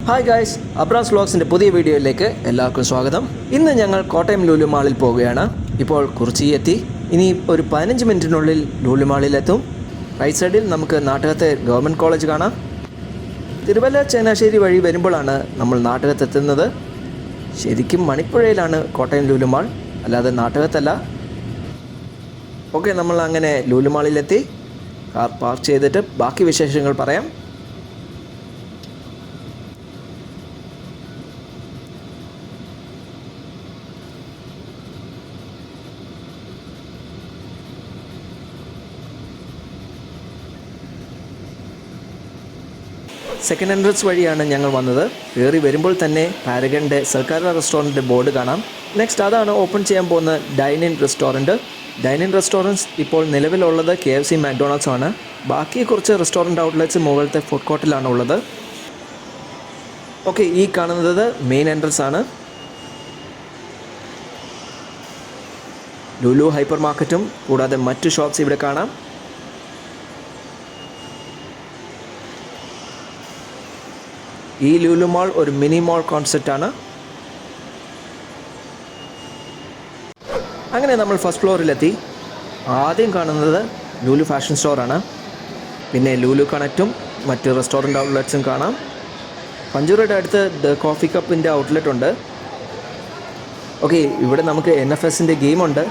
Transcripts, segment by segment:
Hi guys, അബ്രാസ് വ്ലോഗ്സിൻ്റെ പുതിയ വീഡിയോയിലേക്ക് എല്ലാവർക്കും സ്വാഗതം. ഇന്ന് ഞങ്ങൾ കോട്ടയം ലുലു മാളിൽ പോവുകയാണ്. ഇപ്പോൾ കുറിച്ചി എത്തി. ഇനി ഒരു 15 മിനിറ്റിനുള്ളിൽ ലുലു മാളിലെത്തും. റൈറ്റ് സൈഡിൽ നമുക്ക് നാട്ടകത്തെ ഗവൺമെൻറ് കോളേജ് കാണാം. തിരുവല്ല ചങ്ങനാശ്ശേരി വഴി വരുമ്പോഴാണ് നമ്മൾ നാട്ടകത്തെത്തുന്നത്. ശരിക്കും മണിപ്പുഴയിലാണ് കോട്ടയം ലുലു മാൾ, അല്ലാതെ നാട്ടകത്തല്ല. ഓക്കെ, നമ്മൾ അങ്ങനെ ലുലു മാളിലെത്തി. കാർ പാർക്ക് ചെയ്തിട്ട് ബാക്കി വിശേഷങ്ങൾ പറയാം. സെക്കൻഡ് എൻട്രൻസ് വഴിയാണ് ഞങ്ങൾ വന്നത്. കയറി വരുമ്പോൾ തന്നെ പാരഗണിൻ്റെ സർക്കാർ റെസ്റ്റോറൻറ്റിൻ്റെ ബോർഡ് കാണാം. നെക്സ്റ്റ് അതാണ് ഓപ്പൺ ചെയ്യാൻ പോകുന്ന ഡൈൻ-ഇൻ റെസ്റ്റോറൻറ്റ്. ഡൈൻ-ഇൻ റെസ്റ്റോറൻറ്റ്സ് ഇപ്പോൾ നിലവിലുള്ളത് KFC, മാക്ഡൊണാൾഡ്സ് ആണ്. ബാക്കി കുറച്ച് റെസ്റ്റോറൻറ്റ് ഔട്ട്ലെറ്റ്സ് മുകളിലത്തെ ഫുഡ് കോർട്ടിലാണ് ഉള്ളത്. ഓക്കെ, ഈ കാണുന്നത് മെയിൻ എൻട്രൻസ് ആണ്. ലുലു ഹൈപ്പർ മാർക്കറ്റും കൂടാതെ മറ്റു ഷോപ്സ് ഇവിടെ കാണാം. ഈ ലുലു മാൾ ഒരു മിനി മാൾ കോൺസെപ്റ്റാണ്. അങ്ങനെ നമ്മൾ ഫസ്റ്റ് ഫ്ലോറിലെത്തി. ആദ്യം കാണുന്നത് ലുലു ഫാഷൻ സ്റ്റോറാണ്. പിന്നെ ലുലു കണക്റ്റും മറ്റ് റെസ്റ്റോറൻറ്റ് ഔട്ട്ലെറ്റ്സും കാണാം. പഞ്ചൂരയുടെ അടുത്ത് ദ കോഫി കപ്പിൻ്റെ ഔട്ട്ലെറ്റ് ഉണ്ട്. ഓക്കെ, ഇവിടെ നമുക്ക് NFSൻ്റെ ഗെയിമുണ്ട്.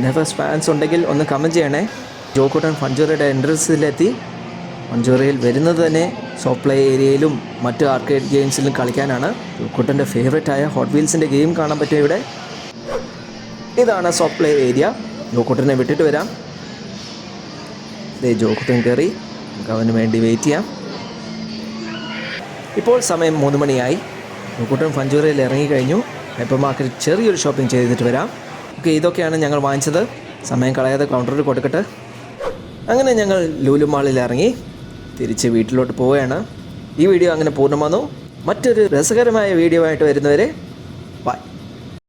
NFS ഫാൻസ് ഉണ്ടെങ്കിൽ ഒന്ന് കമൻറ്റ് ചെയ്യണേ. ജോക്കുട്ടൻ പഞ്ചൂരയുടെ എൻട്രൻസിലെത്തി. പഞ്ചൂരയിൽ വരുന്നത് തന്നെ സോഫ്റ്റ് പ്ലേ ഏരിയയിലും മറ്റ് ആർക്കേഡ് ഗെയിംസിലും കളിക്കാനാണ്. ജോക്കുട്ടൻ്റെ ഫേവറേറ്റായ ഹോട്ട് വീൽസിൻ്റെ ഗെയിം കാണാൻ പറ്റും ഇവിടെ. ഇതാണ് സോഫ്റ്റ് പ്ലേ ഏരിയ. ജോക്കുട്ടനെ വിട്ടിട്ട് വരാം. ജോക്കുട്ടൻ കയറി, നമുക്ക് അവന് വേണ്ടി വെയിറ്റ് ചെയ്യാം. ഇപ്പോൾ സമയം 3 മണിയായി. ജോക്കുട്ടൻ പഞ്ചൂരയിൽ ഇറങ്ങിക്കഴിഞ്ഞു. ഹൈപ്പർ മാർക്കറ്റ് ചെറിയൊരു ഷോപ്പിംഗ് ചെയ്തിട്ട് വരാം. ഓക്കെ, ഇതൊക്കെയാണ് ഞങ്ങൾ വാങ്ങിച്ചത്. സമയം കളയാതെ കൗണ്ടറിൽ കൊടുക്കട്ടെ. അങ്ങനെ ഞങ്ങൾ ലുലു മാളിൽ ഇറങ്ങി തിരിച്ച് വീട്ടിലോട്ട് പോവുകയാണ്. ഈ വീഡിയോ അങ്ങനെ പൂർണ്ണമാകുന്നു. മറ്റൊരു രസകരമായ വീഡിയോ ആയിട്ട് വരുന്നവരെ ബൈ.